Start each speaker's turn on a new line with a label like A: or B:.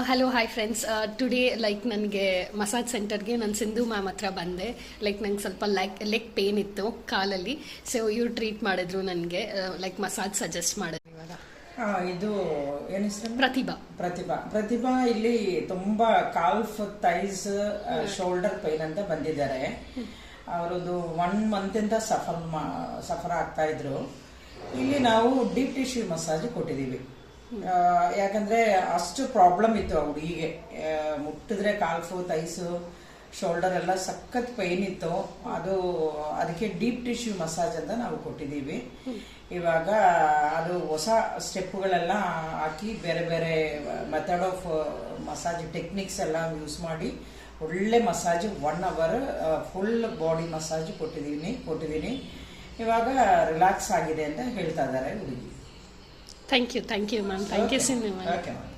A: Hello hi friends, today like ನನಗೆ massage ಸೆಂಟರ್ಗೆ ನಾನು ಸಿಂಧು ಮ್ಯಾಮ್ ಹತ್ರ ಬಂದೆ. ಲೈಕ್ ನಂಗೆ ಸ್ವಲ್ಪ ಲೆಗ್ ಪೇನ್ ಇತ್ತು ಕಾಲಲ್ಲಿ. ಸೊ ಇವ್ರು ಟ್ರೀಟ್ ಮಾಡಿದ್ರು, ನನಗೆ ಲೈಕ್ ಮಸಾಜ್ ಸಜೆಸ್ಟ್ ಮಾಡಿದ್ರು. ಇವಾಗ
B: ಇದು ಏನು ಹೆಸರು?
A: ಪ್ರತಿಭಾ
B: ಇಲ್ಲಿ ತುಂಬಾ ಕಾಲ್ಫ್ ಥೈಸ್ ಶೋಲ್ಡರ್ ಪೈನ್ ಅಂತ ಬಂದಿದ್ದಾರೆ. ಅವರದು 1 month ಇಂದ ಸಫರ್ ಆಗ್ತಾ ಇದ್ರು. ಇಲ್ಲಿ ನಾವು ಡೀಪ್ ಟಿಶ್ಯೂ ಮಸಾಜ್ ಕೊಟ್ಟಿದೀವಿ. ಯಾಕಂದ್ರೆ ಅಷ್ಟು ಪ್ರಾಬ್ಲಮ್ ಇತ್ತು ಆ ಹುಡುಗಿಗೆ. ಮುಟ್ಟಿದ್ರೆ ಕಾಲ್ಫು ಥೈಸು ಶೋಲ್ಡರ್ ಎಲ್ಲ ಸಖತ್ ಪೈನ್ ಇತ್ತು. ಅದಕ್ಕೆ ಡೀಪ್ ಟಿಶ್ಯೂ ಮಸಾಜ್ ಅಂತ ನಾವು ಕೊಟ್ಟಿದ್ದೀವಿ. ಇವಾಗ ಅದು ಹೊಸ ಸ್ಟೆಪ್ಗಳೆಲ್ಲ ಹಾಕಿ ಬೇರೆ ಬೇರೆ ಮೆಥಡ್ ಆಫ್ ಮಸಾಜ್ ಟೆಕ್ನಿಕ್ಸ್ ಎಲ್ಲ ಯೂಸ್ ಮಾಡಿ ಒಳ್ಳೆ massage 1 hour full body massage ಕೊಟ್ಟಿದ್ದೀನಿ. ಇವಾಗ ರಿಲ್ಯಾಕ್ಸ್ ಆಗಿದೆ ಅಂತ ಹೇಳ್ತಾ ಇದ್ದಾರೆ ಹುಡುಗಿ.
A: Thank you ma'am. Thank you Sindhu ma'am.
B: Okay ma'am.